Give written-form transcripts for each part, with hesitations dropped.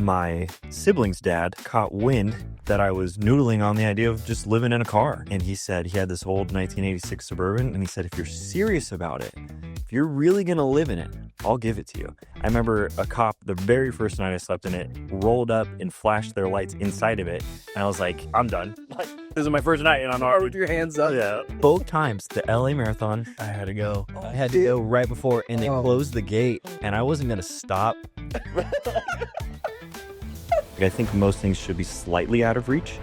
my sibling's dad caught wind that I was noodling on the idea of just living in a car. And he said he had this old 1986 Suburban, and he said, if you're serious about it, if you're really going to live in it, I'll give it to you. I remember a cop, the very first night I slept in it, rolled up and flashed their lights inside of it. And I was like, I'm done. Like, this is my first night, and I'm not with your hands up. Yeah. Both times, the LA Marathon, I had to go. I had to go right before, and they closed the gate, and I wasn't going to stop. I think most things should be slightly out of reach,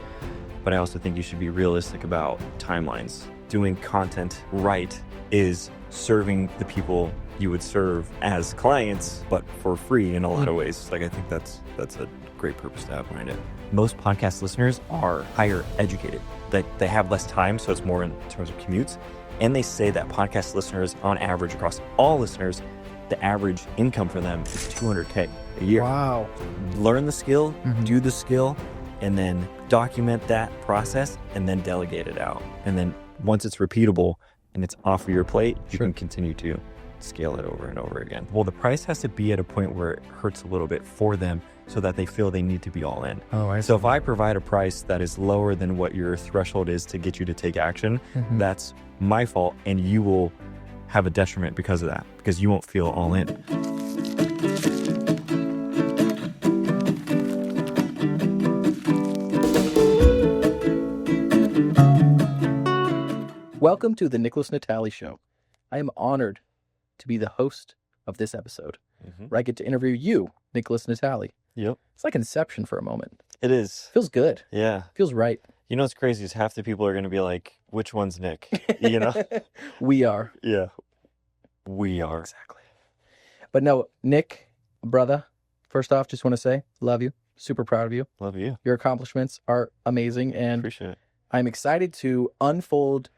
but I also think you should be realistic about timelines. Doing content right is serving the people you would serve as clients, but for free in a lot of ways. Like, I think that's a great purpose to have behind it. Most podcast listeners are higher educated. They have less time, so it's more in terms of commutes. And they say that podcast listeners, on average, across all listeners, the average income for them is $200K a year. Wow. Learn the skill, do the skill, and then document that process, and then delegate it out. And then once it's repeatable and it's off of your plate, you can continue to scale it over and over again. Well, the price has to be at a point where it hurts a little bit for them so that they feel they need to be all in. Oh, I see. So if I provide a price that is lower than what your threshold is to get you to take action, that's my fault, and you will have a detriment because of that, because you won't feel all in. Welcome to the Nickolas Natali Show. I am honored to be the host of this episode, where I get to interview you, Nickolas Natali. Yep. It's like Inception for a moment. It is. Feels good. Yeah. Feels right. You know what's crazy is half the people are going to be like, which one's Nick? You know? We are. Yeah. We are. Exactly. But no, Nick, brother, first off, just want to say, love you. Super proud of you. Love you. Your accomplishments are amazing, and Appreciate it. I'm excited to unfold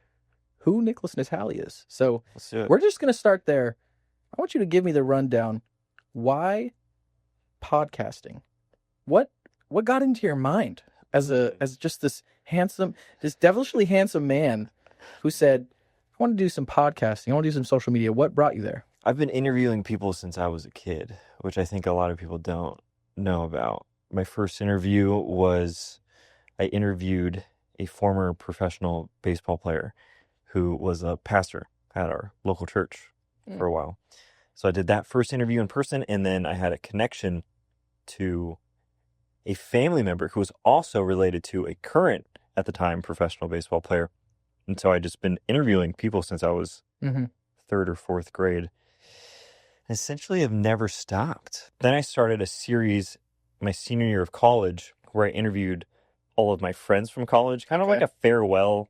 who Nickolas Natali is. So Let's do it. we're just going to start there. I want you to give me the rundown. Why podcasting? What got into your mind as just this devilishly handsome man who said, I want to do some podcasting. I want to do some social media. What brought you there? I've been interviewing people since I was a kid, which I think a lot of people don't know about. My first interview was I interviewed a former professional baseball player who was a pastor at our local church for a while. So I did that first interview in person, and then I had a connection to a family member who was also related to a current, at the time, professional baseball player. And so I just been interviewing people since I was third or fourth grade. Essentially, I've never stopped. Then I started a series my senior year of college where I interviewed all of my friends from college, kind of like a farewell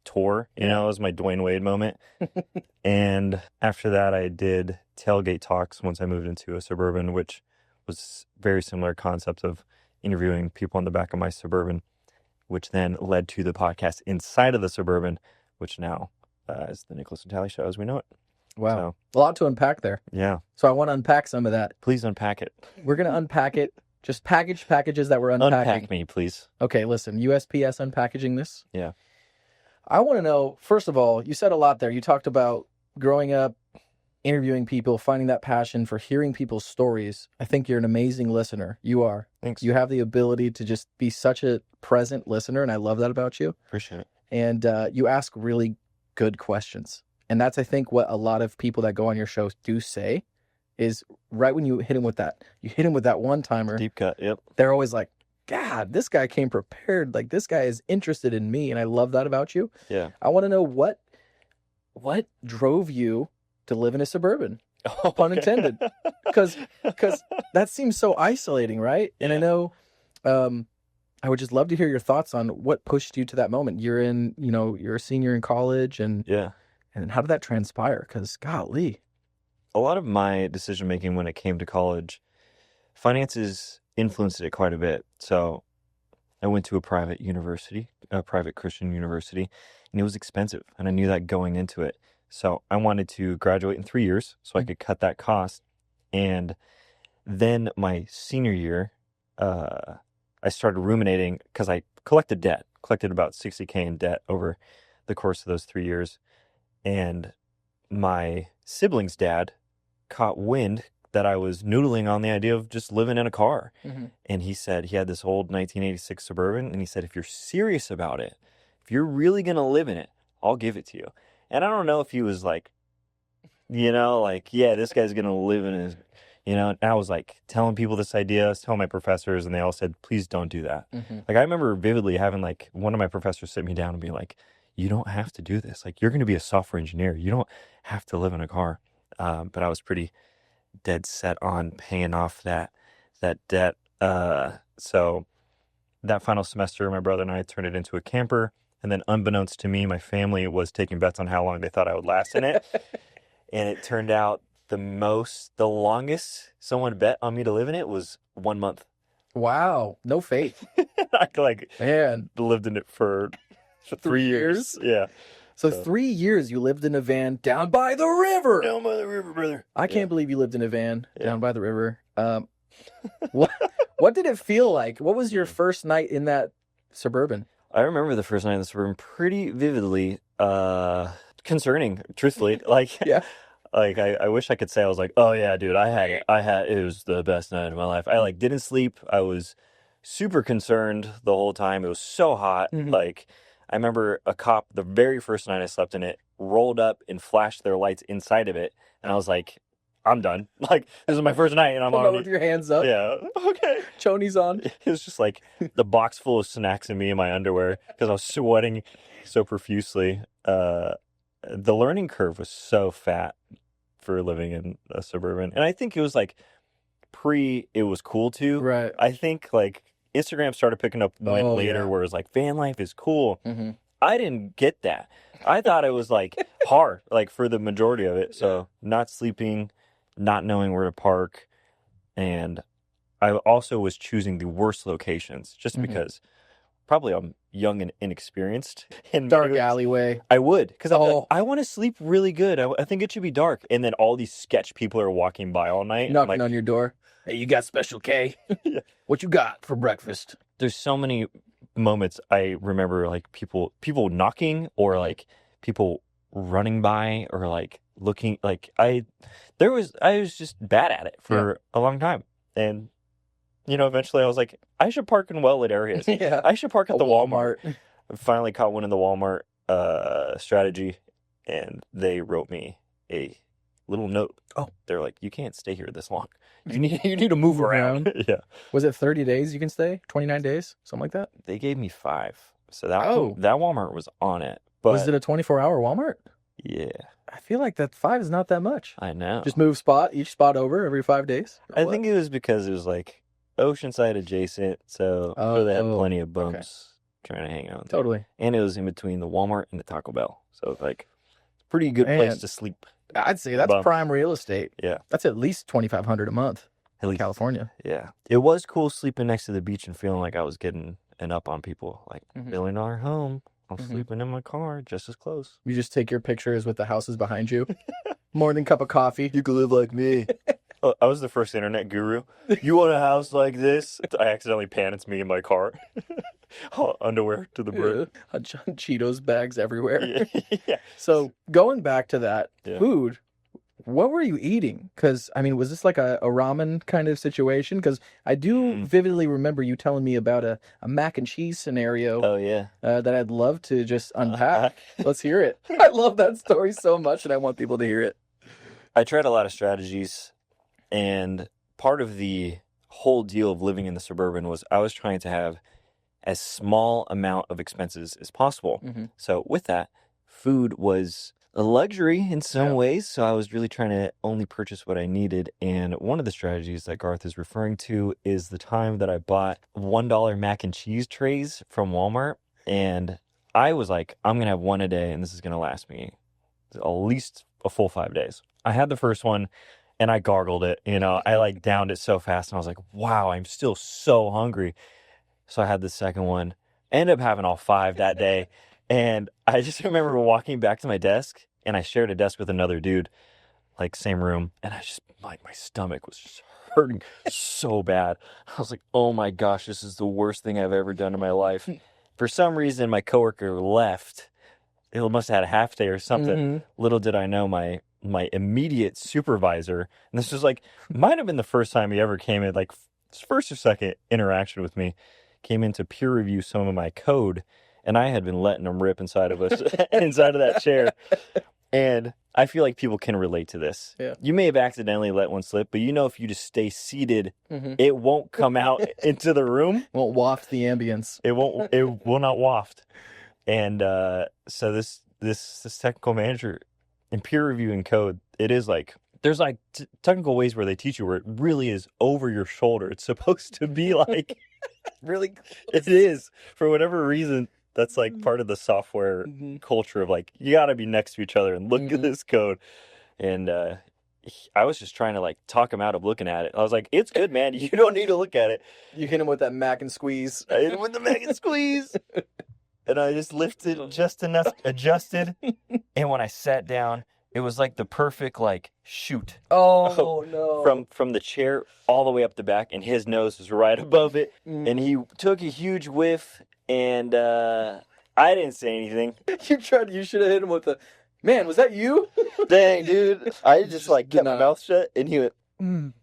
tour. You know, it was my Dwayne Wade moment. And after that, I did tailgate talks once I moved into a Suburban, which was very similar concept of interviewing people on the back of my Suburban, which then led to the podcast inside of the Suburban, which now is the Nickolas Natali Show as we know it. Wow. So, a lot to unpack there. Yeah. So I want to unpack some of that. Please unpack it. We're going to unpack it. Just packages that we're unpacking. Unpack me, please. Okay, listen. USPS unpackaging this. Yeah. I want to know, first of all, you said a lot there. You talked about growing up, interviewing people, finding that passion for hearing people's stories. I think you're an amazing listener. You are. Thanks. You have the ability to just be such a present listener, and I love that about you. Appreciate it. And you ask really good questions. And that's, I think, what a lot of people that go on your show do say is right when you hit them with that one-timer. Deep cut, yep. They're always like, God, this guy came prepared. Like, this guy is interested in me, and I love that about you. Yeah. I want to know what drove you to live in a Suburban, pun intended, because that seems so isolating, right? And I know, I would just love to hear your thoughts on what pushed you to that moment. You're a senior in college, and how did that transpire? Because golly, a lot of my decision making when it came to college, finances influenced it quite a bit. So I went to a private university, a private Christian university, and it was expensive. And I knew that going into it. So I wanted to graduate in 3 years so I could cut that cost. And then my senior year, I started ruminating because I collected about $60K in debt over the course of those 3 years. And my sibling's dad caught wind that I was noodling on the idea of just living in a car. Mm-hmm. And he said he had this old 1986 Suburban, and he said, if you're serious about it, if you're really going to live in it, I'll give it to you. And I don't know if he was like, yeah, this guy's going to live in his, and I was like telling people this idea, I was telling my professors, and they all said, please don't do that. Mm-hmm. Like, I remember vividly having like one of my professors sit me down and be like, you don't have to do this. Like, you're going to be a software engineer. You don't have to live in a car. But I was pretty dead set on paying off that debt. So that final semester, my brother and I turned it into a camper. And then unbeknownst to me, my family was taking bets on how long they thought I would last in it. And it turned out the longest someone bet on me to live in it was 1 month. Wow. No faith. I lived in it for 3 years. Yeah. So 3 years you lived in a van down by the river. Down by the river, brother. I can't believe you lived in a van down by the river. What did it feel like? What was your first night in that Suburban? I remember the first night in the Suburban pretty vividly. Concerning, truthfully. Yeah. I wish I could say I was like, oh yeah, dude, it was the best night of my life. I didn't sleep. I was super concerned the whole time. It was so hot. Mm-hmm. I remember a cop, the very first night I slept in it, rolled up and flashed their lights inside of it. And I was like, I'm done. This is my first night and I'm on with your hands up. Yeah. Okay. Chonies on. It was just the box full of snacks and me in my underwear because I was sweating so profusely. The learning curve was so fat for living in a Suburban. And I think it was it was cool too. Right. I think Instagram started picking up later where it was van life is cool. Mm-hmm. I didn't get that. I thought it was hard, for the majority of it. So not sleeping, not knowing where to park. And I also was choosing the worst locations just because probably I'm young and inexperienced. And dark alleyway. I would, because I want to sleep really good. I think it should be dark. And then all these sketch people are walking by all night. Knocking on your door. Hey, you got Special K? Yeah. What you got for breakfast? There's so many moments I remember, people knocking or people running by or looking. I was just bad at it for a long time. And eventually I was like, I should park in well-lit areas. Yeah. I should park at the Walmart. I finally caught one in the Walmart strategy, and they wrote me a little note. Oh. They're like, you can't stay here this long. You need to move around. Yeah. Was it 30 days you can stay? 29 days? Something like that? They gave me 5. So that Walmart was on it. But was it a 24-hour Walmart? Yeah. I feel like that 5 is not that much. I know. Just move each spot over every 5 days? I think it was because it was Oceanside adjacent, so they had plenty of bumps trying to hang out. Totally. And it was in between the Walmart and the Taco Bell. So it's pretty good place to sleep. I'd say that's prime real estate. Yeah. That's at least $2,500 a month in California. Yeah. It was cool sleeping next to the beach and feeling like I was getting an up on people. $1 billion home. I'm sleeping in my car just as close. You just take your pictures with the houses behind you. Morning cup of coffee. You could live like me. I was the first internet guru. You want a house like this? I accidentally pan. It's me in my car. Underwear to the brim. Cheetos bags everywhere. Yeah. So going back to that food, what were you eating? Because, was this a ramen kind of situation? Because I do vividly remember you telling me about a mac and cheese scenario. Oh, yeah. That I'd love to just unpack. Let's hear it. I love that story so much, and I want people to hear it. I tried a lot of strategies, and part of the whole deal of living in the Suburban was I was trying to have as small amount of expenses as possible. Mm-hmm. So with that, food was a luxury in some ways. So I was really trying to only purchase what I needed. And one of the strategies that Garth is referring to is the time that I bought $1 mac and cheese trays from Walmart. And I was like, I'm going to have one a day and this is going to last me at least a full 5 days. I had the first one and I gargled it, I downed it so fast and I was like, wow, I'm still so hungry. So I had the second one, ended up having all 5 that day. And I just remember walking back to my desk, and I shared a desk with another dude, same room. And I just, my stomach was just hurting so bad. I was like, oh my gosh, this is the worst thing I've ever done in my life. For some reason, my coworker left. It must have had a half day or something. Mm-hmm. Little did I know, my my immediate supervisor, and this was like, might have been the first time he ever came in, like first or second interaction with me, came in to peer review some of my code, and I had been letting him rip inside of us, inside of that chair. And I feel like people can relate to this. Yeah. You may have accidentally let one slip, but if you just stay seated, Mm-hmm. it won't come out into the room. Won't waft the ambience. It won't. It will not waft. And so this technical manager in peer reviewing code, it is like there's like technical ways where they teach you where it really is over your shoulder. It's supposed to be like really. It is, for whatever reason. That's like part of the software culture of like, you got to be next to each other and look at this code. And I was just trying to like talk him out of looking at it. I was like, it's good, man. You don't need to look at it. You hit him with that mac and squeeze. I hit him with the mac and squeeze. And I just lifted just enough, adjusted. And when I sat down, it was like the perfect like shoot. Oh no. From the chair all the way up the back, and his nose was right above it. And he took a huge whiff. And I didn't say anything. You should have hit him with the, man, was that you? Dang, dude. I just like kept my mouth shut, and he went, and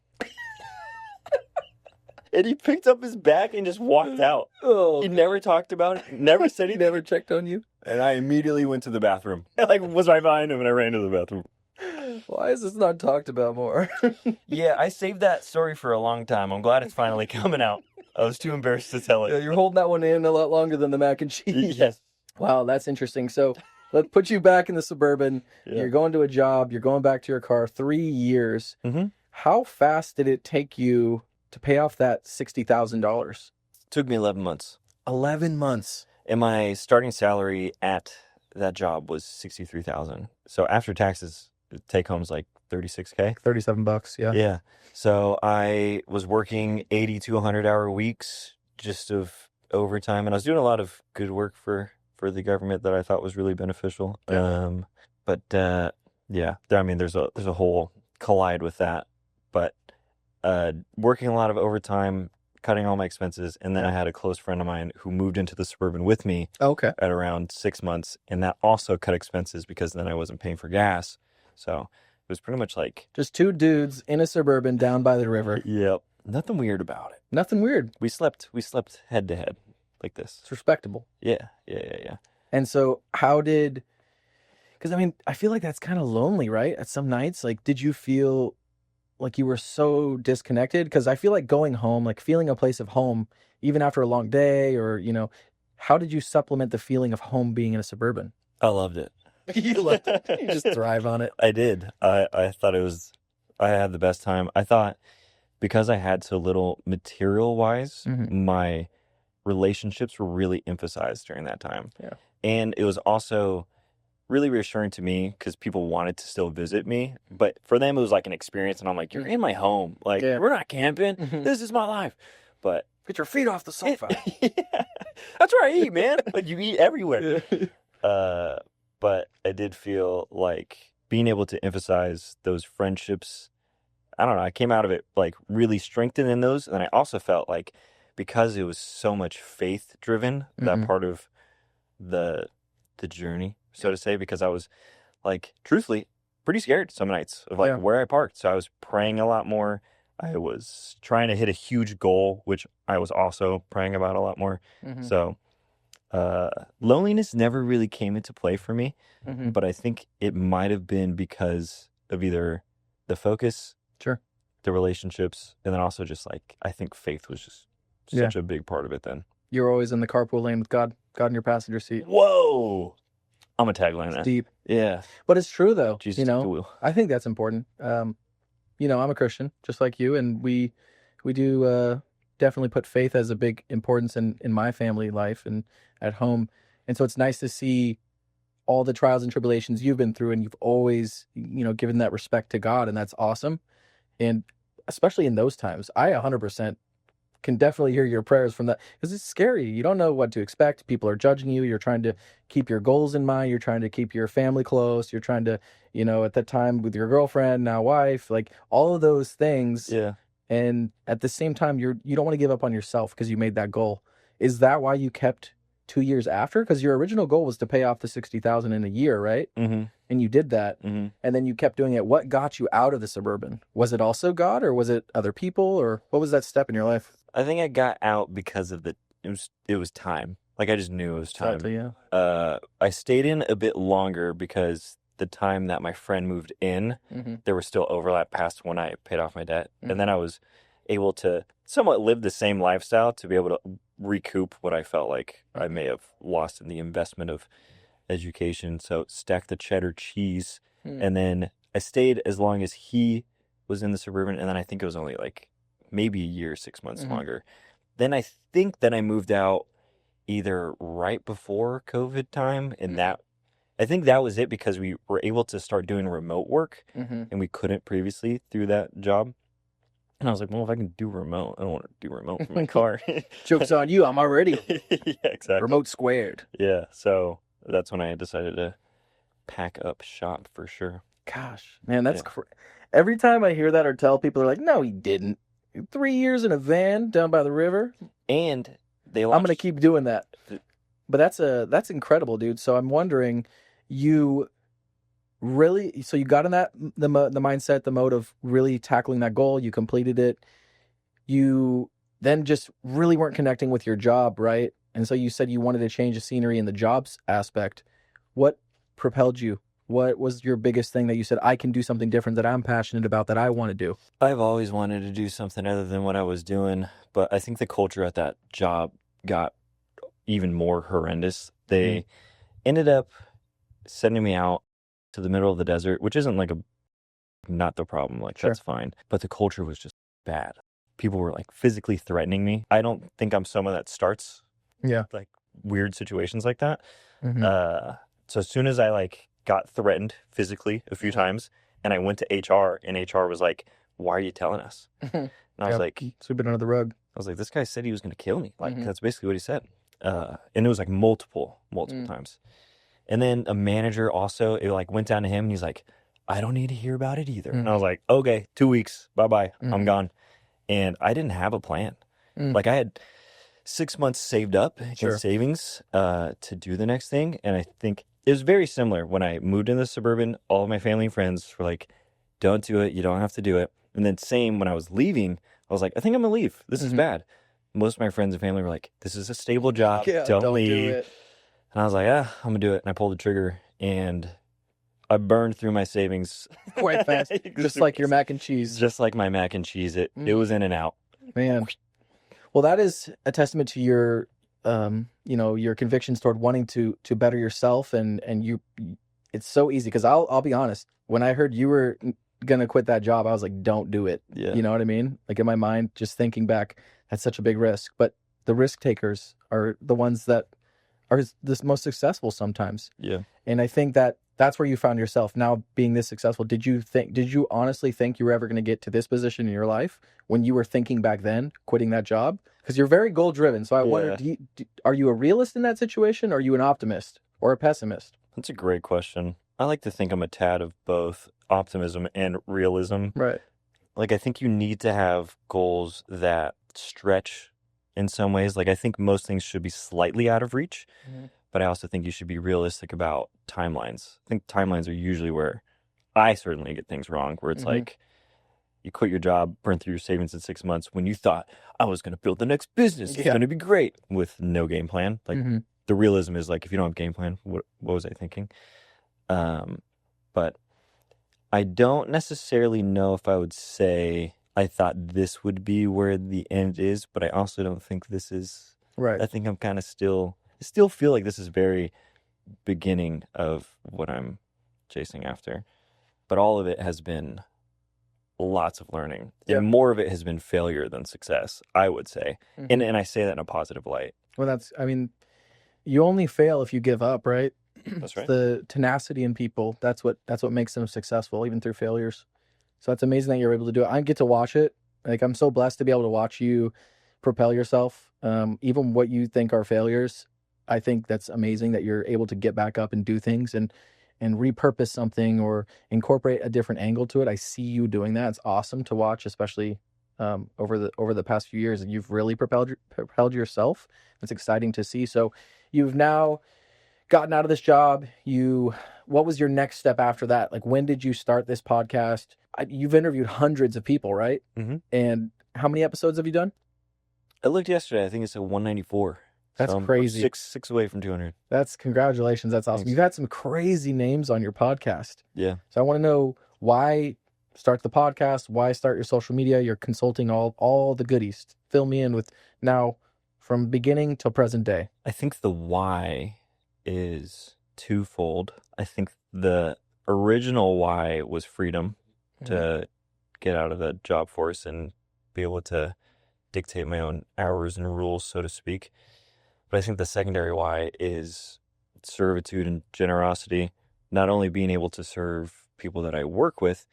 he picked up his bag and just walked out. Oh, he never talked about it, never said anything. Never checked on you? And I immediately went to the bathroom. I like was right behind him, and I ran to the bathroom. Why is this not talked about more? Yeah, I saved that story for a long time. I'm glad it's finally coming out. I was too embarrassed to tell it. Yeah, you're holding that one in a lot longer than the mac and cheese. Yes. Wow, that's interesting. So let's put you back in the Suburban. Yeah. You're going to a job. You're going back to your car. 3 years. Mm-hmm. How fast did it take you to pay off that $60,000? It took me 11 months. 11 months. And my starting salary at that job was $63,000. So after taxes, take home's like $36K. $37, yeah. Yeah. So I was working 80 to 100-hour weeks just of overtime, and I was doing a lot of good work for the government that I thought was really beneficial. Yeah. Yeah, I mean, there's a whole collide with that, but working a lot of overtime, cutting all my expenses, and then I had a close friend of mine who moved into the Suburban with me. Okay. At around 6 months, and that also cut expenses because then I wasn't paying for gas. So it was pretty much like just two dudes in a Suburban down by the river. Yep. Nothing weird about it. Nothing weird. We slept head to head like this. It's respectable. Yeah. And so because I mean, I feel like that's kind of lonely, right? At some nights, like, did you feel like you were so disconnected? Because I feel like going home, like feeling a place of home, even after a long day, or, how did you supplement the feeling of home being in a Suburban? I loved it. You loved it. You just thrive on it. I did. I thought I had the best time. I thought because I had so little material-wise, my relationships were really emphasized during that time. Yeah. And it was also really reassuring to me because people wanted to still visit me. But for them, it was like an experience. And I'm like, you're in my home. Like, we're not camping. This is my life. But get your feet off the sofa. Yeah. That's where I eat, man. Like, you eat everywhere. But I did feel like being able to emphasize those friendships, I don't know, I came out of it like really strengthened in those. And I also felt like because it was so much faith driven, that part of the journey, so to say, because I was like, truthfully, pretty scared some nights of like where I parked. So I was praying a lot more. I was trying to hit a huge goal, which I was also praying about a lot more. So loneliness never really came into play for me, but I think it might have been because of either the focus, the relationships, and then also just like, I think faith was just such a big part of it then. You're always in the carpool lane with God in your passenger seat. Whoa! I'm a tagline that. Deep. Yeah. But it's true though. Jesus took the wheel. I think that's important. I'm a Christian just like you, and we do definitely put faith as a big importance in my family life and at home. And so it's nice to see all the trials and tribulations you've been through, and you've always, given that respect to God, and that's awesome. And especially in those times, I 100% can definitely hear your prayers from that, because it's scary. You don't know what to expect. People are judging you. You're trying to keep your goals in mind. You're trying to keep your family close. You're trying to, at that time with your girlfriend, now wife, like all of those things. Yeah. And at the same time, you don't want to give up on yourself because you made that goal. Is that why you kept 2 years after? Because your original goal was to pay off the 60,000 in a year, right? Mm-hmm. And you did that, Mm-hmm. and then you kept doing it. What got you out of the Suburban? Was it also God, or was it other people, or what was that step in your life? I think I got out because of it was time. Like I just knew it was time. Exactly, yeah. I stayed in a bit longer because the time that my friend moved in, there was still overlap past when I paid off my debt. And then I was able to somewhat live the same lifestyle to be able to recoup what I felt like I may have lost in the investment of education. So stack the cheddar cheese. And then I stayed as long as he was in the Suburban. And then I think it was only like maybe a year, 6 months longer. Then I think that I moved out either right before COVID time, and that I think that was it because we were able to start doing remote work, and we couldn't previously through that job. And I was like, well, if I can do remote, I don't want to do remote from my car. Joke's on you. I'm already Yeah, exactly. remote squared. Yeah, so that's when I decided to pack up shop for sure. Gosh, man, that's every time I hear that or tell people, they're like, no, he didn't. 3 years in a van down by the river. And I'm going to keep doing that. But that's incredible, dude. So I'm wondering, you really, so you got in the mindset, the mode of really tackling that goal. You completed it. You then just really weren't connecting with your job, right? And so you said you wanted to change the scenery in the jobs aspect. What propelled you? What was your biggest thing that you said, I can do something different that I'm passionate about, that I want to do? I've always wanted to do something other than what I was doing, but I think the culture at that job got even more horrendous. They ended up sending me out to the middle of the desert, which isn't like not the problem. Like, that's fine. But the culture was just bad. People were like physically threatening me. I don't think I'm someone that starts like weird situations like that. So as soon as I like got threatened physically a few times, and I went to HR, and HR was like, why are you telling us? And I was like, sweep it under the rug. I was like, this guy said he was going to kill me. Like, that's basically what he said. And it was like multiple times. And then a manager also, it like went down to him, and he's like, I don't need to hear about it either. And I was like, okay, 2 weeks, bye-bye, I'm gone. And I didn't have a plan. Like, I had 6 months saved up in savings to do the next thing. And I think it was very similar when I moved in the Suburban. All of my family and friends were like, don't do it. You don't have to do it. And then same when I was leaving, I was like, I think I'm going to leave. This is bad. Most of my friends and family were like, this is a stable job. Don't leave. Do it. And I was like, I'm going to do it. And I pulled the trigger, and I burned through my savings quite fast. Just like your mac and cheese. Just like my mac and cheese. It was in and out. Man. Well, that is a testament to your, your convictions toward wanting to better yourself, and you. It's so easy because I'll be honest. When I heard you were gonna quit that job, I was like, don't do it. Yeah. You know what I mean? Like, in my mind, just thinking back, that's such a big risk. But the risk takers are the ones that are the most successful sometimes. Yeah. And I think that's where you found yourself now, being this successful. Did you honestly think you were ever going to get to this position in your life when you were thinking back then, quitting that job? Because you're very goal driven. So I wonder, are you a realist in that situation? Or are you an optimist or a pessimist? That's a great question. I like to think I'm a tad of both optimism and realism. Right. Like, I think you need to have goals that stretch in some ways. Like, I think most things should be slightly out of reach, but I also think you should be realistic about timelines. I think timelines are usually where I certainly get things wrong, where it's like, you quit your job, burn through your savings in 6 months when you thought, I was going to build the next business. It's going to be great, with no game plan. Like, the realism is like, if you don't have a game plan, what was I thinking? But I don't necessarily know if I would say I thought this would be where the end is, but I also don't think this is. Right. I think I'm kind of I still feel like this is very beginning of what I'm chasing after. But all of it has been lots of learning. Yeah. And more of it has been failure than success, I would say. And I say that in a positive light. Well, you only fail if you give up, right? That's right. It's the tenacity in people. That's what makes them successful, even through failures. So it's amazing that you're able to do it. I get to watch it. Like, I'm so blessed to be able to watch you propel yourself. Even what you think are failures, I think that's amazing that you're able to get back up and do things and repurpose something or incorporate a different angle to it. I see you doing that. It's awesome to watch, especially over the past few years. And you've really propelled yourself. It's exciting to see. So you've now gotten out of this job. What was your next step after that? Like, when did you start this podcast? You've interviewed hundreds of people, right? Mm-hmm. And how many episodes have you done? I looked yesterday. I think it's a 194. That's so I'm crazy. Six away from 200. Congratulations. That's awesome. Thanks. You've had some crazy names on your podcast. Yeah. So I want to know, why start the podcast? Why start your social media? You're consulting all the goodies. Fill me in with now from beginning till present day. I think the why is twofold. I think the original why was freedom to get out of the job force and be able to dictate my own hours and rules, so to speak. But I think the secondary why is servitude and generosity, not only being able to serve people that I work with,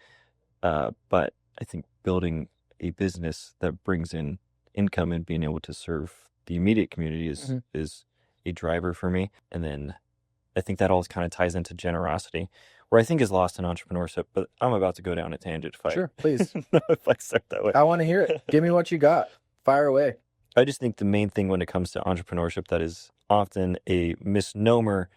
but I think building a business that brings in income and being able to serve the immediate community is a driver for me. And then I think that all kind of ties into generosity, where I think is lost in entrepreneurship. But I'm about to go down a tangent if Sure, please. if I start that way. I want to hear it. Give me what you got. Fire away. I just think the main thing when it comes to entrepreneurship that is often a misnomer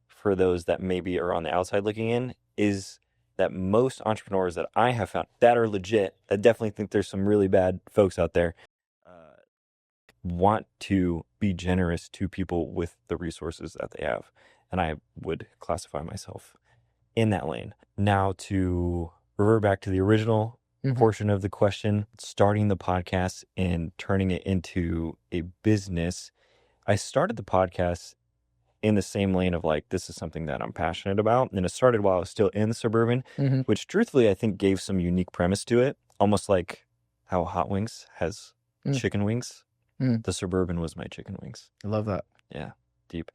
for those that maybe are on the outside looking in is that most entrepreneurs that I have found that are legit, I definitely think there's some really bad folks out there, want to be generous to people with the resources that they have. And I would classify myself in that lane. Now to revert back to the original portion of the question, starting the podcast and turning it into a business. I started the podcast in the same lane of like, this is something that I'm passionate about. And it started while I was still in Suburban, which truthfully, I think gave some unique premise to it. Almost like how Hot Wings has chicken wings. The Suburban was my chicken wings. I love that. Yeah, deep.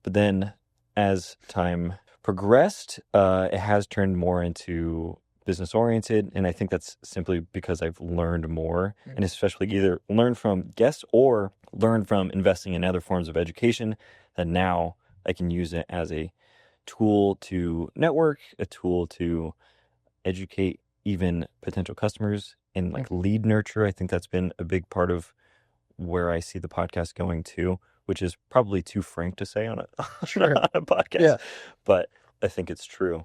But then as time progressed, it has turned more into business oriented. And I think that's simply because I've learned more, and especially either learned from guests or learned from investing in other forms of education, that now I can use it as a tool to network, a tool to educate even potential customers, and like lead nurture. I think that's been a big part of where I see the podcast going to, which is probably too frank to say on a, on a podcast. Yeah. But I think it's true.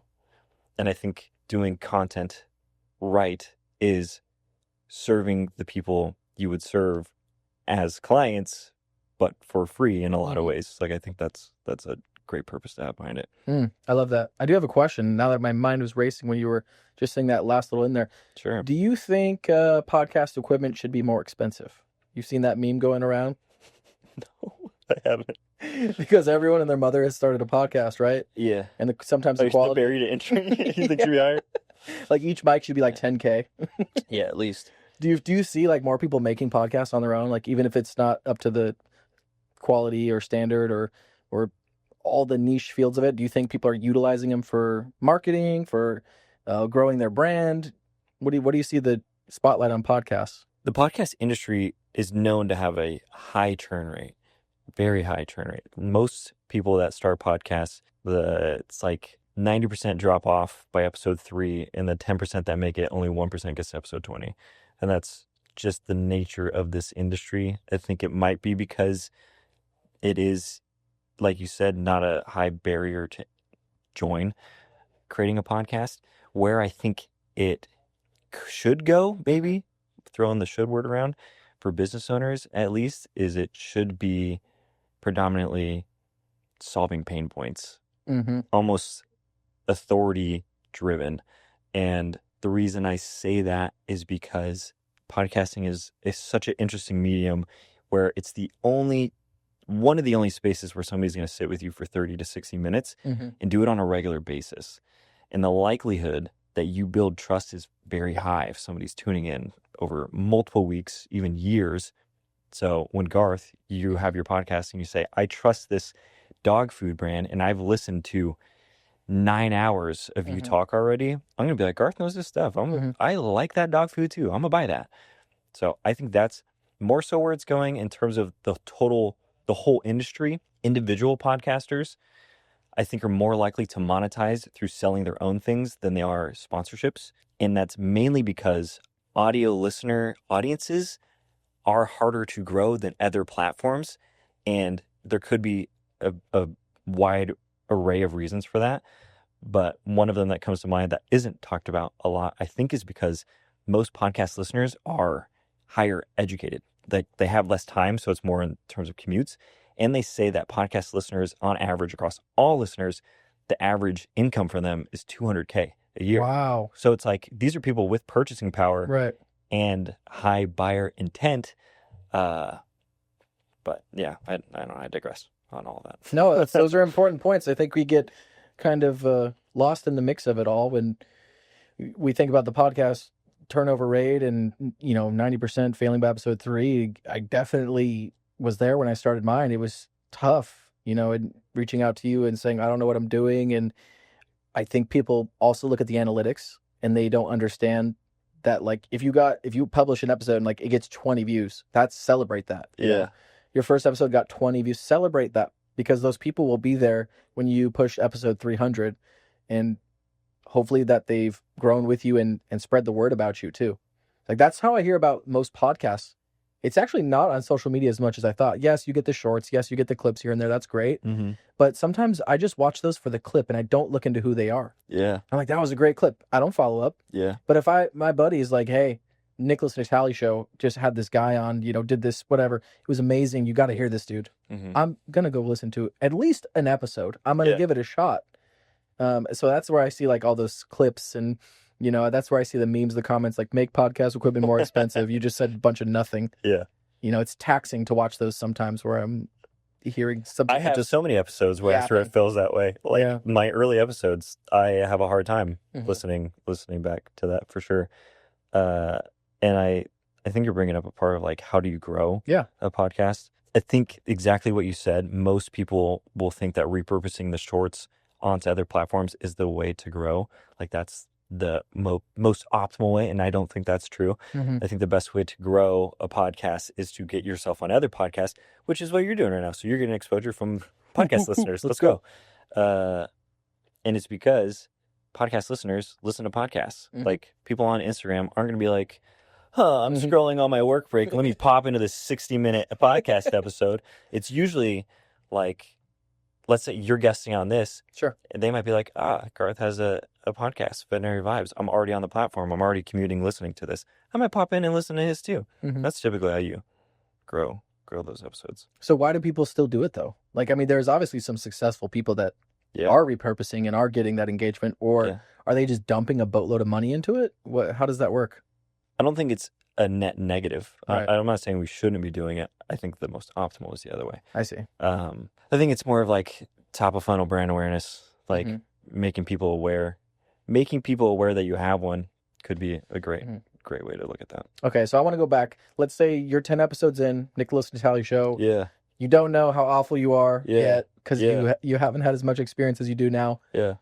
And I think doing content right is serving the people you would serve as clients, but for free in a lot of ways. Like, I think that's a great purpose to have behind it. I love that. I do have a question now that my mind was racing when you were just saying that last little in there. Sure. Do you think podcast equipment should be more expensive? You've seen that meme going around? No, I haven't. Because everyone and their mother has started a podcast, right? Yeah. And sometimes the quality... buried it entry. You think should be higher? Like each mic should be like $10K. Yeah, at least. Do you see like more people making podcasts on their own? Like even if it's not up to the quality or standard or all the niche fields of it, do you think people are utilizing them for marketing, for growing their brand? What do you see the spotlight on podcasts? The podcast industry is known to have a high churn rate, very high churn rate. Most people that start podcasts, it's like 90% drop off by episode 3, and the 10% that make it, only 1% gets to episode 20. And that's just the nature of this industry. I think it might be because it is, like you said, not a high barrier to join creating a podcast. Where I think it should go, maybe, throwing the should word around, for business owners at least, is it should be predominantly solving pain points, almost authority driven. And the reason I say that is because podcasting is such an interesting medium where it's one of the only spaces where somebody's going to sit with you for 30 to 60 minutes and do it on a regular basis. And the likelihood that you build trust is very high if somebody's tuning in over multiple weeks, even years. So when Garth, you have your podcast and you say, I trust this dog food brand and I've listened to 9 hours of you talk already, I'm going to be like, Garth knows this stuff. I like that dog food too. I'm going to buy that. So I think that's more so where it's going in terms of the whole industry. Individual podcasters, I think, are more likely to monetize through selling their own things than they are sponsorships. And that's mainly because audio listener audiences are harder to grow than other platforms. And there could be a wide array of reasons for that. But one of them that comes to mind that isn't talked about a lot, I think, is because most podcast listeners are higher educated. They have less time, so it's more in terms of commutes. And they say that podcast listeners, on average, across all listeners, the average income for them is $200K a year. Wow. So it's like these are people with purchasing power, Right, and high buyer intent. But yeah, I don't know. I digress on all that. No, those are important points. I think we get kind of lost in the mix of it all when we think about the podcast turnover rate and 90% failing by episode 3. I definitely was there when I started mine. It was tough, and reaching out to you and saying I don't know what I'm doing. And I think people also look at the analytics and they don't understand that, like, if you publish an episode and like it gets 20 views, celebrate that. Yeah. Your first episode got 20 views, celebrate that, because those people will be there when you push episode 300, and hopefully that they've grown with you and spread the word about you too. Like, that's how I hear about most podcasts. It's actually not on social media as much as I thought. Yes, you get the shorts. Yes, you get the clips here and there. That's great. Mm-hmm. But sometimes I just watch those for the clip and I don't look into who they are. Yeah. I'm like, that was a great clip. I don't follow up. Yeah. But if my buddy is like, hey, Nickolas Natali Show just had this guy on, did this, whatever. It was amazing. You got to hear this dude. Mm-hmm. I'm going to go listen to at least an episode. I'm going to give it a shot. So that's where I see like all those clips, and, that's where I see the memes, the comments, like, make podcast equipment more expensive. You just said a bunch of nothing. Yeah. It's taxing to watch those sometimes where I'm hearing something. I have so many episodes where I sort of feels that way. Like my early episodes, I have a hard time listening back to that for sure. And I think you're bringing up a part of like, how do you grow a podcast? I think exactly what you said. Most people will think that repurposing the shorts onto other platforms is the way to grow. Like, that's the most optimal way, and I don't think that's true. I think the best way to grow a podcast is to get yourself on other podcasts, which is what you're doing right now. So you're getting exposure from podcast listeners. Let's go. And it's because podcast listeners listen to podcasts. Like, people on Instagram aren't going to be like, I'm scrolling on my work break, let me pop into this 60-minute podcast episode. It's usually like, let's say you're guesting on this. Sure. And they might be like, Garth has a podcast, Veterinary Vibes. I'm already on the platform. I'm already commuting, listening to this. I might pop in and listen to his too. That's typically how you grow those episodes. So why do people still do it though? Like, I mean, there's obviously some successful people that are repurposing and are getting that engagement, or are they just dumping a boatload of money into it? How does that work? I don't think it's a net negative. Right. I'm not saying we shouldn't be doing it. I think the most optimal is the other way. I see. I think it's more of like top of funnel brand awareness, like making people aware that you have one could be a great way to look at that. Okay, so I want to go back. Let's say you're 10 episodes in, Nickolas Natali Show. Yeah. You don't know how awful you are yet because you haven't had as much experience as you do now. Yeah.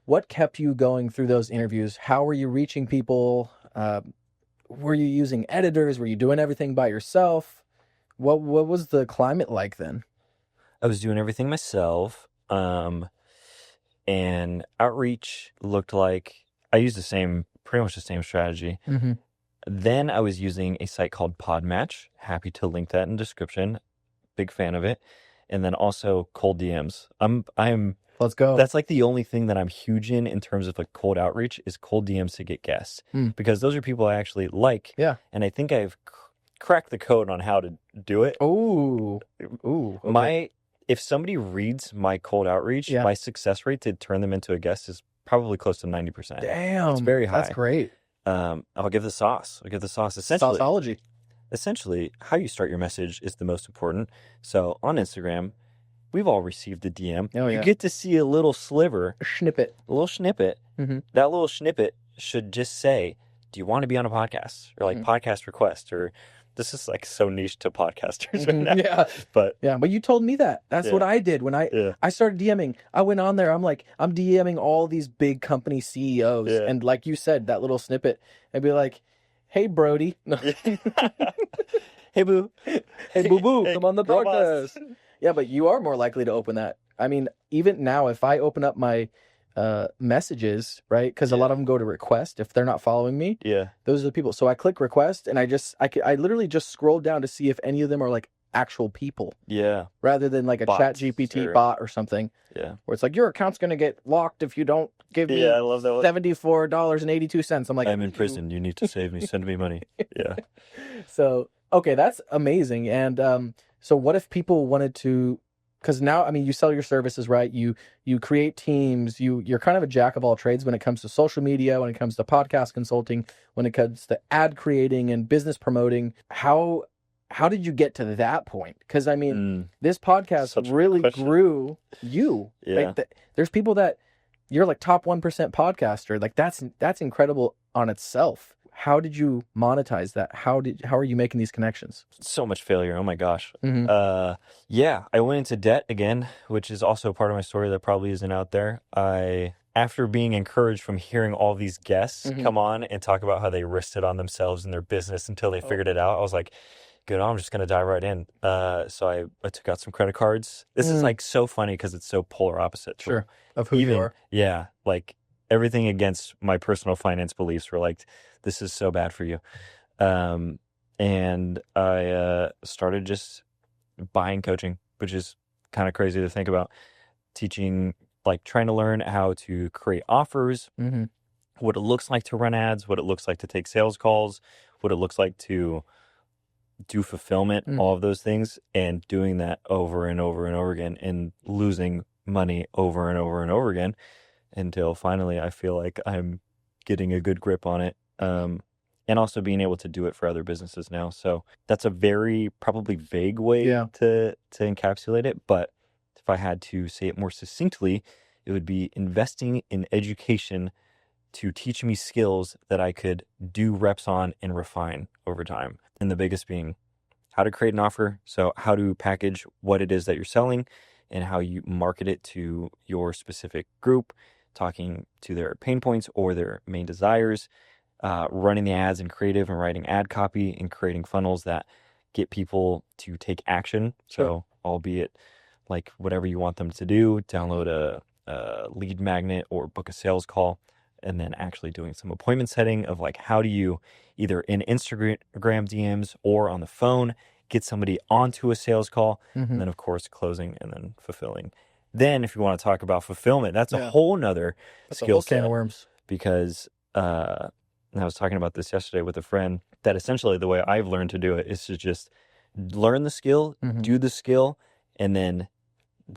What kept you going through those interviews? How were you reaching people? Were you using editors? Were you doing everything by yourself? What was the climate like then? I was doing everything myself. And outreach looked like I used pretty much the same strategy. Then I was using a site called Podmatch. Happy to link that in the description. Big fan of it. And then also cold DMs. Let's go. That's like the only thing that I'm huge in terms of like cold outreach is cold DMs to get guests, because those are people I actually like. Yeah. And I think I've cracked the code on how to do it. Ooh. Okay. If somebody reads my cold outreach, my success rate to turn them into a guest is probably close to 90%. Damn. It's very high. That's great. I'll give the sauce. Essentially, how you start your message is the most important. So on Instagram, we've all received a DM. Oh, yeah. You get to see a little sliver. A little snippet. That little snippet should just say, do you want to be on a podcast? Or like podcast request, or this is like so niche to podcasters right now. Yeah. But you told me that. That's what I did when I started DMing. I went on there. I'm like, I'm DMing all these big company CEOs. Yeah. And like you said, that little snippet, I'd be like, hey, Brody. Hey, boo. Hey, boo-boo. Come on the podcast. Yeah, but you are more likely to open that. I mean, even now, if I open up my messages, right? Because a lot of them go to request if they're not following me. Yeah. Those are the people. So I click request and I literally just scroll down to see if any of them are like actual people. Yeah. Rather than like a Bots, ChatGPT or bot or something. Yeah. Where it's like, your account's going to get locked if you don't give me I love that one. $74.82. I'm like, I'm in prison. You need to save me. Send me money. Yeah. So, okay, that's amazing. And so what if people wanted to, because now, I mean, you sell your services, right? You create teams. You're kind of a jack of all trades when it comes to social media, when it comes to podcast consulting, when it comes to ad creating and business promoting. How did you get to that point? Because I mean, this podcast really grew you. Yeah. Right? There's people that you're like top 1% podcaster. Like that's incredible on itself. How did you monetize that? How are you making these connections? So much failure. Oh my gosh. Mm-hmm. Yeah, I went into debt again, which is also part of my story that probably isn't out there. After being encouraged from hearing all these guests come on and talk about how they risked it on themselves and their business until they figured it out, I was like, good, I'm just going to dive right in. So I took out some credit cards. This is like so funny because it's so polar opposite. Sure. Of who you are. Yeah. Like everything against my personal finance beliefs were like, this is so bad for you. And I started just buying coaching, which is kind of crazy to think about. Teaching, like trying to learn how to create offers, what it looks like to run ads, what it looks like to take sales calls, what it looks like to do fulfillment, all of those things, and doing that over and over and over again and losing money over and over and over again until finally I feel like I'm getting a good grip on it. And also being able to do it for other businesses now. So that's a very probably vague way to encapsulate it. But if I had to say it more succinctly, it would be investing in education to teach me skills that I could do reps on and refine over time. And the biggest being how to create an offer. So how to package what it is that you're selling and how you market it to your specific group, talking to their pain points or their main desires, running the ads in creative and writing ad copy and creating funnels that get people to take action. So albeit like whatever you want them to do, download a lead magnet or book a sales call, and then actually doing some appointment setting of like, how do you either in Instagram DMs or on the phone get somebody onto a sales call, and then of course closing and then fulfilling. Then if you want to talk about fulfillment, that's a whole nother skill set. Can of worms. Because and I was talking about this yesterday with a friend, that essentially the way I've learned to do it is to just learn the skill, do the skill, and then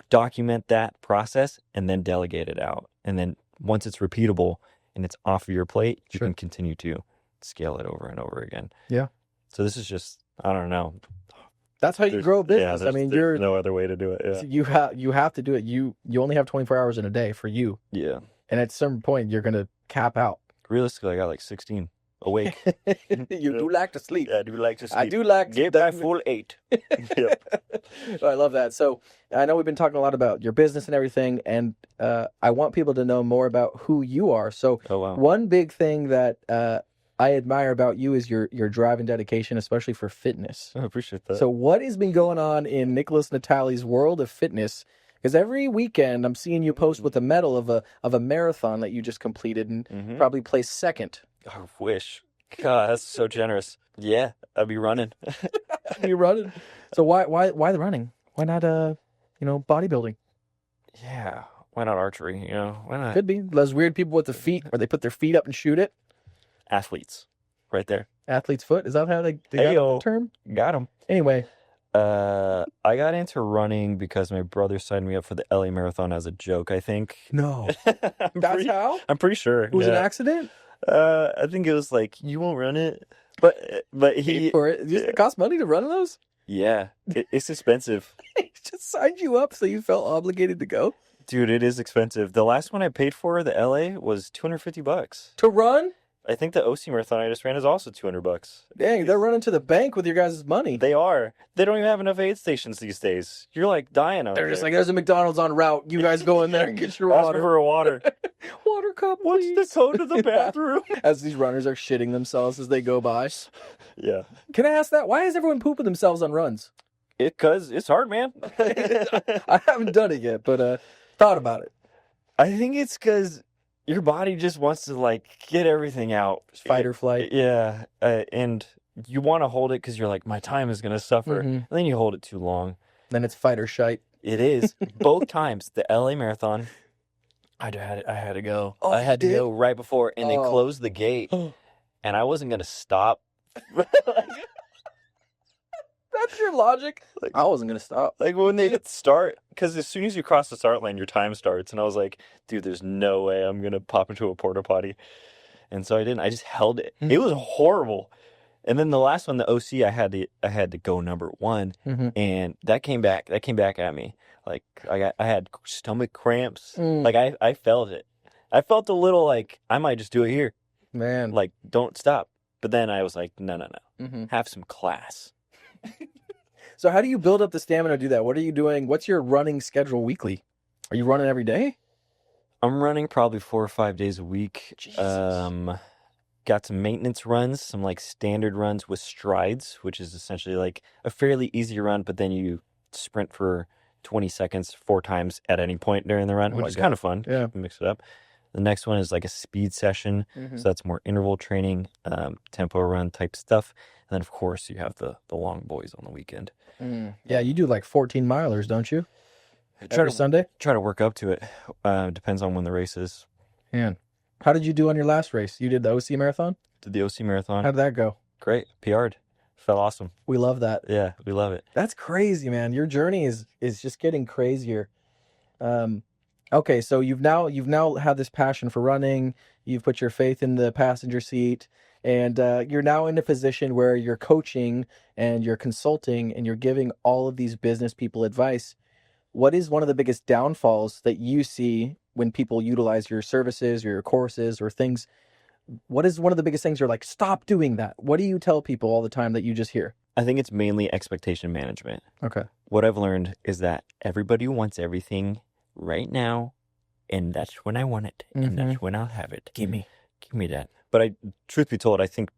document that process and then delegate it out. And then once it's repeatable and it's off of your plate, you can continue to scale it over and over again. Yeah. So this is just, I don't know. That's how you grow a business. Yeah, I mean, there's no other way to do it. Yeah. You have to do it. You only have 24 hours in a day for you. Yeah. And at some point, you're going to cap out. Realistically, I got like 16 awake. You do like to sleep. Yeah, I do like to sleep. I do like to get that full 8. Yep. I love that. So I know we've been talking a lot about your business and everything, and I want people to know more about who you are. So one big thing that I admire about you is your drive and dedication, especially for fitness. I appreciate that. So what has been going on in Nickolas Natali's world of fitness? Because every weekend I'm seeing you post with a medal of a marathon that you just completed and probably placed second. I wish. God, that's so generous. Yeah, I'd be running. You're running. So why the running? Why not bodybuilding? Yeah, why not archery? Why not? Could be those weird people with the feet where they put their feet up and shoot it. Athletes, right there. Athlete's foot. Is that how they got the term? Got them. Anyway. I got into running because my brother signed me up for the LA Marathon as a joke, I think. No. That's how? I'm pretty sure. It was an accident? I think it was like, you won't run it. But he... For it? Does it cost money to run those? Yeah. It's expensive. He just signed you up so you felt obligated to go? Dude, it is expensive. The last one I paid for, the LA, was $250. To run? I think the OC marathon I just ran is also $200. Dang, they're running to the bank with your guys' money. They are. They don't even have enough aid stations these days. You're like dying out there. They're just like, there's a McDonald's en route. You guys go in there and get your water. Ask for a water. Water cup, please. What's the code to the bathroom? As these runners are shitting themselves as they go by. Yeah. Can I ask that? Why is everyone pooping themselves on runs? Because it's hard, man. I haven't done it yet, but thought about it. I think it's because your body just wants to like get everything out. Fight or flight. Yeah. And you want to hold it because you're like, my time is going to suffer. Mm-hmm. And then you hold it too long. Then it's fight or shite. It is. Both times, the LA Marathon, I had to go. Oh, I had to you did? go right before, and they Oh. closed the gate, and I wasn't going to stop. That's your logic. I wasn't gonna stop. Like when they start, because as soon as you cross the start line, your time starts, and I was like, dude, there's no way I'm gonna pop into a porta potty, and so I didn't. I just held it. It was horrible. And then the last one, the OC, I had to go number one, and that came back at me. Like I had stomach cramps. Like I felt it. I felt a little like I might just do it here. Man. Like don't stop. But then I was like, no. Have some class. So how do you build up the stamina to do that? What are you doing? What's your running schedule weekly? Are you running every day? I'm running probably 4 or 5 days a week. Jesus. Got some maintenance runs, some like standard runs with strides, which is essentially like a fairly easy run, but then you sprint for 20 seconds 4 times at any point during the run, which is kind of fun. Yeah. Mix it up. The next one is like a speed session. So that's more interval training, tempo run type stuff. And then, of course, you have the long boys on the weekend. Yeah, you do like 14 milers, don't you? Every Sunday? Try to work up to it. Depends on when the race is. Man, how did you do on your last race? You did the OC Marathon? Did the OC Marathon. How did that go? Great. PR'd. Felt awesome. We love that. Yeah, we love it. That's crazy, man. Your journey is just getting crazier. Okay, so you've now had this passion for running. You've put your faith in the passenger seat, and you're now in a position where you're coaching and you're consulting and you're giving all of these business people advice. What is one of the biggest downfalls that you see when people utilize your services or your courses or things? What is one of the biggest things you're like, stop doing that? What do you tell people all the time that you just hear? I think it's mainly expectation management. Okay. What I've learned is that everybody wants everything right now, and that's when I want it, and that's when I'll have it. Give me that. But truth be told, I think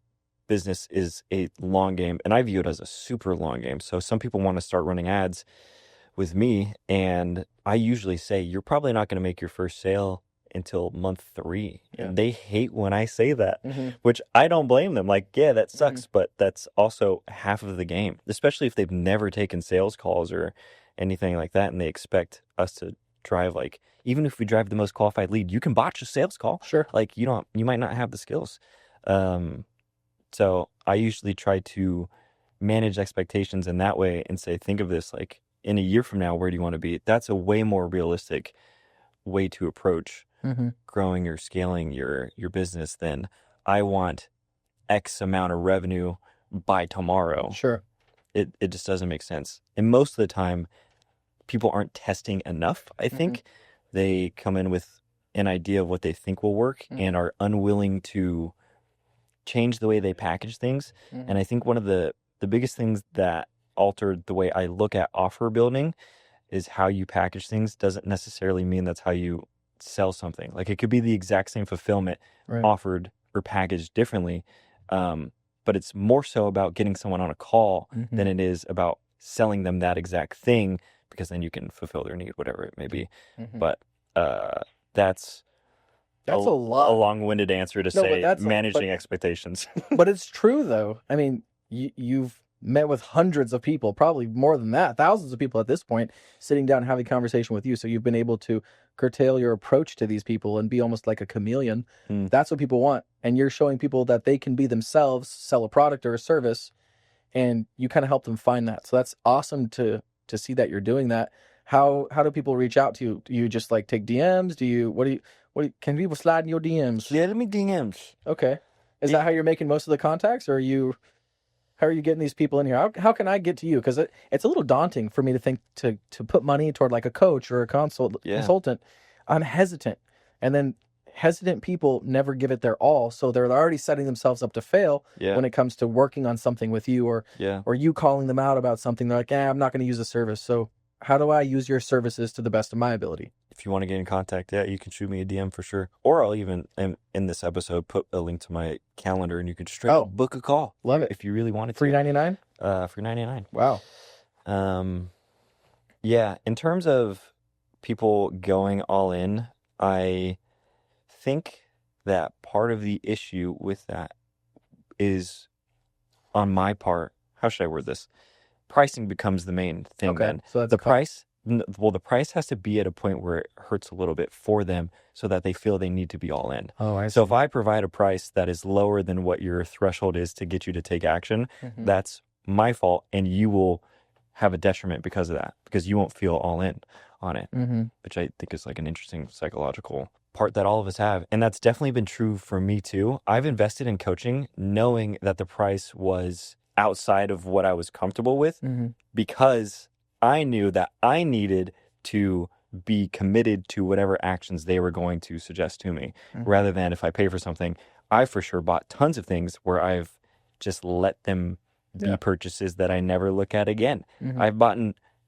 business is a long game, and I view it as a super long game. So some people want to start running ads with me, and I usually say, you're probably not going to make your first sale until month 3. Yeah. And they hate when I say that, which I don't blame them. Like, yeah, that sucks, but that's also half of the game, especially if they've never taken sales calls or anything like that, and they expect us to drive, like, even if we drive the most qualified lead, you can botch a sales call. Sure. Like, you might not have the skills. So I usually try to manage expectations in that way and say, think of this, like, in a year from now, where do you want to be? That's a way more realistic way to approach growing or scaling your business than I want X amount of revenue by tomorrow. Sure. It just doesn't make sense. And most of the time, people aren't testing enough, I think. They come in with an idea of what they think will work and are unwilling to change the way they package things. And I think one of the biggest things that altered the way I look at offer building is how you package things doesn't necessarily mean that's how you sell something. Like, it could be the exact same fulfillment offered or packaged differently. But it's more so about getting someone on a call than it is about selling them that exact thing, because then you can fulfill their need, whatever it may be. But that's a lot. A long-winded answer to say managing expectations. But it's true, though. I mean, you've met with hundreds of people, probably more than that, thousands of people at this point, sitting down and having a conversation with you. So you've been able to curtail your approach to these people and be almost like a chameleon. That's what people want. And you're showing people that they can be themselves, sell a product or a service, and you kind of help them find that. So that's awesome to see that you're doing that. How do people reach out to you? Do you just like take DMs? Can people slide in your DMs? Yeah, let me DMs. Okay. Is that how you're making most of the contacts, or how are you getting these people in here? How can I get to you? Because it's a little daunting for me to think to put money toward like a coach or a consultant. I'm hesitant. And then hesitant people never give it their all. So they're already setting themselves up to fail when it comes to working on something with you or you calling them out about something. They're like, I'm not going to use the service. So how do I use your services to the best of my ability? If you want to get in contact, you can shoot me a DM for sure. Or I'll even, in this episode, put a link to my calendar, and you can straight up book a call. Love it. If you really wanted to. Free 99? Free 99. Wow. Yeah, in terms of people going all in, I think that part of the issue with that is on my part, how should I word this? Pricing becomes the main thing then. So that's the price has to be at a point where it hurts a little bit for them so that they feel they need to be all in. Oh, I see. So if I provide a price that is lower than what your threshold is to get you to take action, that's my fault, and you will have a detriment because of that, because you won't feel all in on it, which I think is like an interesting psychological part that all of us have. And that's definitely been true for me too. I've invested in coaching knowing that the price was outside of what I was comfortable with because I knew that I needed to be committed to whatever actions they were going to suggest to me, rather than if I pay for something. I for sure bought tons of things where I've just let them be purchases that I never look at again. I've bought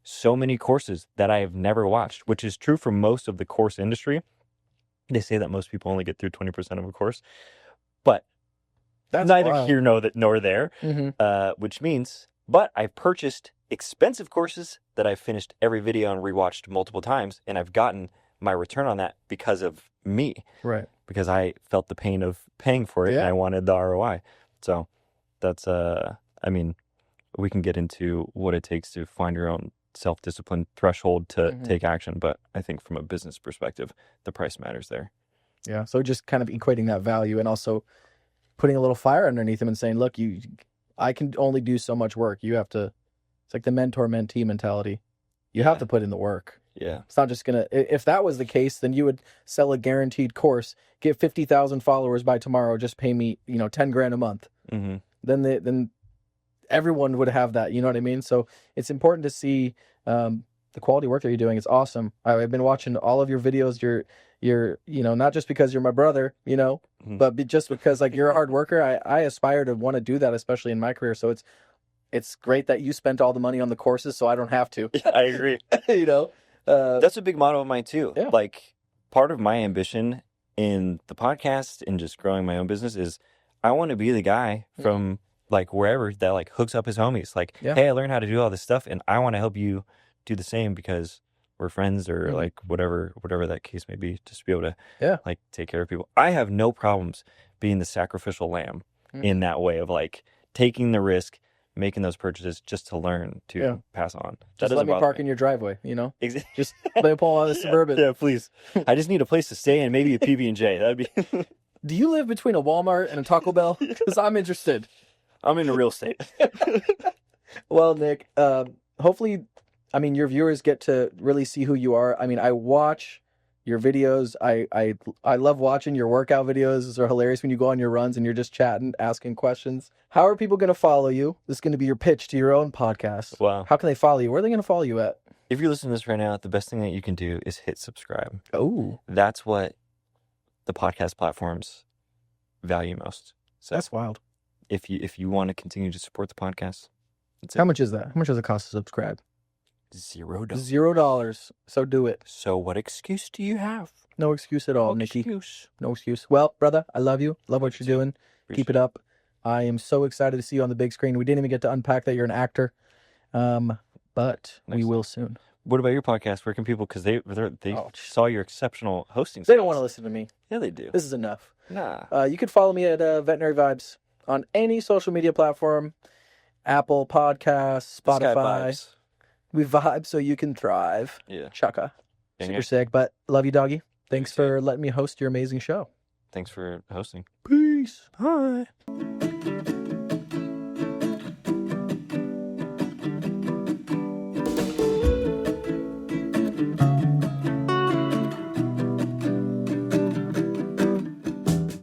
so many courses that I have never watched, which is true for most of the course industry. They say that most people only get through 20% of a course, but that's neither here nor there, which means, but I've purchased expensive courses that I've finished every video and rewatched multiple times, and I've gotten my return on that because of me. Right. Because I felt the pain of paying for it and I wanted the ROI. So that's, I mean, we can get into what it takes to find your own self-discipline threshold to take action, but I think from a business perspective, the price matters there. Yeah. So just kind of equating that value and also putting a little fire underneath them and saying, look, I can only do so much work. You have to, it's like the mentor-mentee mentality. You have to put in the work. Yeah. It's not just going to, if that was the case, then you would sell a guaranteed course, get 50,000 followers by tomorrow, just pay me, 10 grand a month. Then everyone would have that, you know what I mean? So it's important to see the quality work that you're doing. It's awesome. I've been watching all of your videos. You're not just because you're my brother, but just because like you're a hard worker. I aspire to want to do that, especially in my career. So it's great that you spent all the money on the courses so I don't have to. Yeah, I agree. That's a big motto of mine too. Yeah. Like part of my ambition in the podcast and just growing my own business is I want to be the guy from like wherever that like hooks up his homies. Like, hey, I learned how to do all this stuff and I want to help you do the same because we're friends or like whatever that case may be, just to be able to like take care of people. I have no problems being the sacrificial lamb in that way of like taking the risk, making those purchases just to learn to pass on. Just let me park in your driveway, Just let me pull on a Suburban. Yeah, please. I just need a place to stay and maybe a PB&J. That'd be. Do you live between a Walmart and a Taco Bell? Because I'm interested. I'm into real estate. Well, Nick, hopefully, your viewers get to really see who you are. I watch your videos. I love watching your workout videos. Those are hilarious when you go on your runs and you're just chatting, asking questions. How are people going to follow you? This is going to be your pitch to your own podcast. Wow. How can they follow you? Where are they going to follow you at? If you're listening to this right now, the best thing that you can do is hit subscribe. Oh. That's what the podcast platforms value most. So that's wild. If you want to continue to support the podcast, how much is that? How much does it cost to subscribe? $0. $0. So do it. So what excuse do you have? No excuse at all, no Nicky. Excuse. No excuse. Well, brother, I love you. Love what you're doing. Keep it up. I am so excited to see you on the big screen. We didn't even get to unpack that you're an actor, but we will soon. What about your podcast? Where can people, because they saw your exceptional hosting skills. They don't want to listen to me. Yeah, they do. This is enough. Nah. You could follow me at Veterinary Vibes on any social media platform, Apple Podcasts, Spotify. We vibe so you can thrive. Yeah. Chaka. Super sick, but love you, doggy. Thanks for letting me host your amazing show. Thanks for hosting. Peace. Bye.